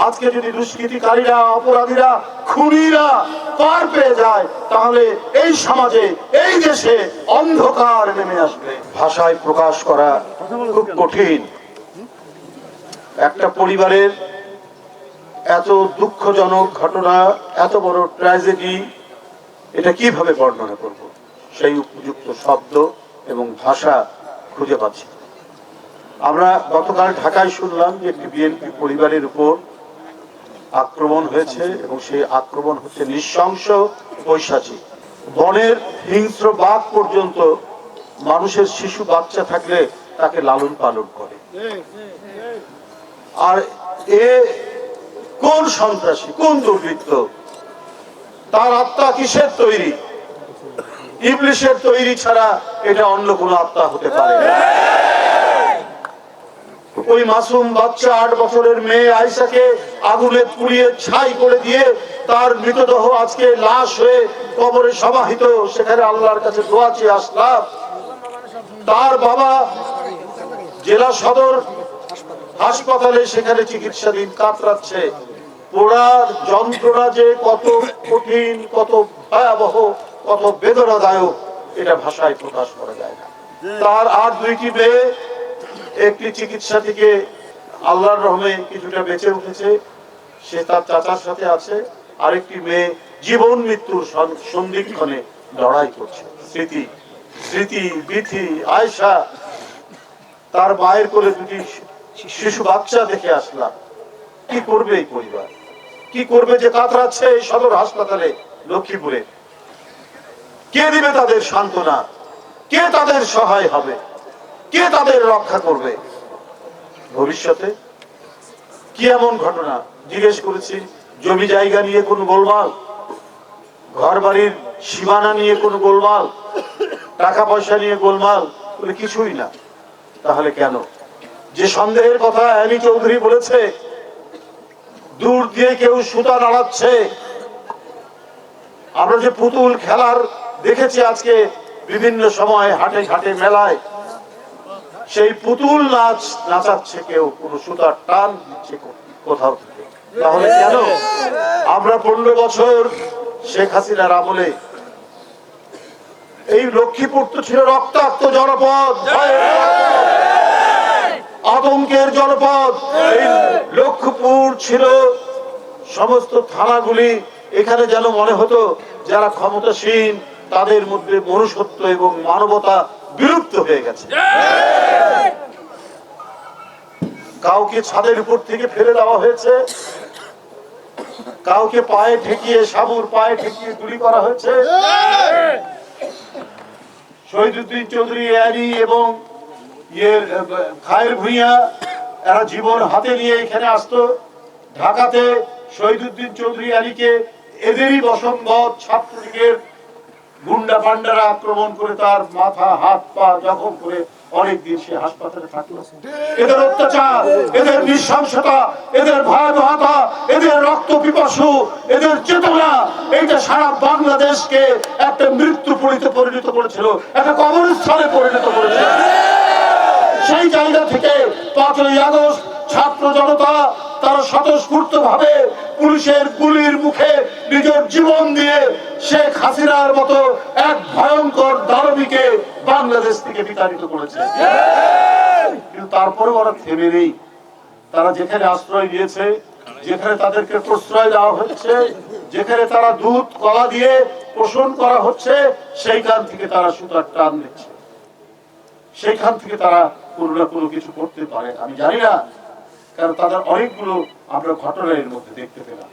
আজকে যদি দুষ্কৃতিকারীরা, অপরাধীরা, খুনিরা পার পেয়ে যায়, তাহলে এই সমাজে, এই দেশে অন্ধকার নেমে আসবে। ভাষায় প্রকাশ করা খুব কঠিন। একটা পরিবারের এত দুঃখজনক ঘটনা, এত বড় ট্র্যাজেডি, এটা কিভাবে বর্ণনা করব? সেই উপযুক্ত শব্দ এবং ভাষা খুঁজে পাচ্ছি। আমরা গতকাল ঢাকায় শুনলাম যে একটি বিএনপি পরিবারের উপর আক্রমণ হয়েছে, এবং সেই আক্রমণ হচ্ছে নৃশংস, পৈশাচিক। বনের হিংস্র বাঘ পর্যন্ত মানুষের শিশু বাচ্চা থাকলে তাকে লালন পালন করে। আর এ কোন সন্ত্রাসী, কোন দুর্বৃত্ত? তার আত্মা কিসের তৈরি? ইবলিশের তৈরি ছাড়া এটা অন্য কোনো আত্মা হতে পারে না। ওই মাসুম বাচ্চা 8 বছরের মেয়ে আয়েশাকে আগুনে পুড়িয়ে ছাই করে দিয়ে তার মৃতদেহ আজকে লাশ হয়ে কবরে সমাহিত। সেখানে আল্লাহর কাছে দোয়া চেয়ে আসলাম। তার বাবা জেলা সদর হাসপাতালে সেখানে চিকিৎসাধীন, কাতরাচ্ছে। পোড়ার যন্ত্রণা যে কত কঠিন, কত ভয়াবহ, কত বেদনাদায়ক, এটা ভাষায় প্রকাশ করা যায় না। তার আর 2টি মেয়ে, একটি চিকিৎসা থেকে আল্লাহর রহমে কিছুটা বেঁচে উঠেছে, সে তার চাচার সাথে আছে। আরেকটি মেয়ে জীবন মৃত্যুর সন্ধিক্ষণে লড়াই করছে। স্মৃতি, বিথি, আয়েশা, তার মায়ের কোলে 2টি শিশু বাচ্চা দেখে আসলাম। কি করবে এই পরিবার? কি করবে যে কাতরাচ্ছে এই সদর হাসপাতালে লক্ষ্মীপুরে? কে দিবে তাদের সান্ত্বনা? কে তাদের সহায় হবে? কে তাদের রক্ষা করবে ভবিষ্যতে? কি এমন ঘটনা? জিজ্ঞেস করেছি, জমি জায়গা নিয়ে কোন গোলমাল, ঘর বাড়ির সীমানা নিয়ে কোন গোলমাল, টাকা পয়সা নিয়ে গোলমাল? বলে কিছুই না। তাহলে কেন? যে সন্দেহের কথা অ্যানি চৌধুরী বলেছে, দূর দিয়ে কেউ সুতা নাড়াচ্ছে। আমরা যে পুতুল খেলার দেখেছি আজকে বিভিন্ন সময় হাটে ঘাটে মেলায়, সেই পুতুল নাচ নাচাচ্ছে কেউ, কোন সুতার টান দিচ্ছে কোথাও থেকে। তাহলে কেন? আমরা 15 বছর শেখ হাসিনার আমলে এই লক্ষ্মীপুর তো ছিল রক্তাক্ত জনপদ, আতঙ্কের জনপদ। এই লক্ষ্মীপুর ছিল সমস্ত থানাগুলি, এখানে যেন মনে হতো যারা ক্ষমতাসীন তাদের মধ্যে মনুষ্যত্ব এবং মানবতা বিলুপ্ত হয়ে গেছে। কাউকে ছাদের উপর থেকে ফেলে দেওয়া হয়েছে, কাউকে পায়ে ঠেকিয়ে, সাবুর পায়ে ঠেকিয়ে গুলি করা হয়েছে। শহীদুদ্দিন চৌধুরী, অ্যানি এবং খায়ের ভূঁইয়া, এরা জীবন হাতে নিয়ে এখানে আসতো। ঢাকাতে শহীদুদ্দিন চৌধুরী অ্যানিকে এদেরই বসম্বদ ছাত্রলীগের গুন্ডা পান্ডারা আক্রমণ করে তার মাথা, হাত, পা জখম করে অনেকদিন সে হাসপাতালে থাকলো। এদের অত্যাচার, এদের নৃশংসতা, এদের ভয়াবহতা, এদের রক্ত পিপাসু, এদের চেতনা, এইটা সারা বাংলাদেশকে একটা মৃত্যু পরিণত করেছিল, একটা কবরস্থানে পরিণত করেছিল। সেই জায়গা থেকে 5ই আগস্ট ছাত্র জনতা তারা স্বতঃস্ফূর্ত ভাবে পুলিশের গুলির মুখে নিজের জীবন দিয়ে শেখ হাসিনার মতো এক ভয়ঙ্কর দানবীকে বাংলাদেশ থেকে বিতাড়িত করেছে। কিন্তু তারপরেও ওরা থেমে নেই। তারা যেখানে আশ্রয় দিয়েছে, যেখানে তাদেরকে প্রশ্রয় দেওয়া হচ্ছে, যেখানে তারা দুধ কলা দিয়ে পোষণ করা হচ্ছে, সেইখান থেকে তারা সুতার টান দিচ্ছে। সেইখান থেকে তারা কোনো না কোনো কিছু করতে পারে। আমি জানি না, কারণ তাদের অনেকগুলো আমরা ঘটনা এর মধ্যে দেখতে পেলাম।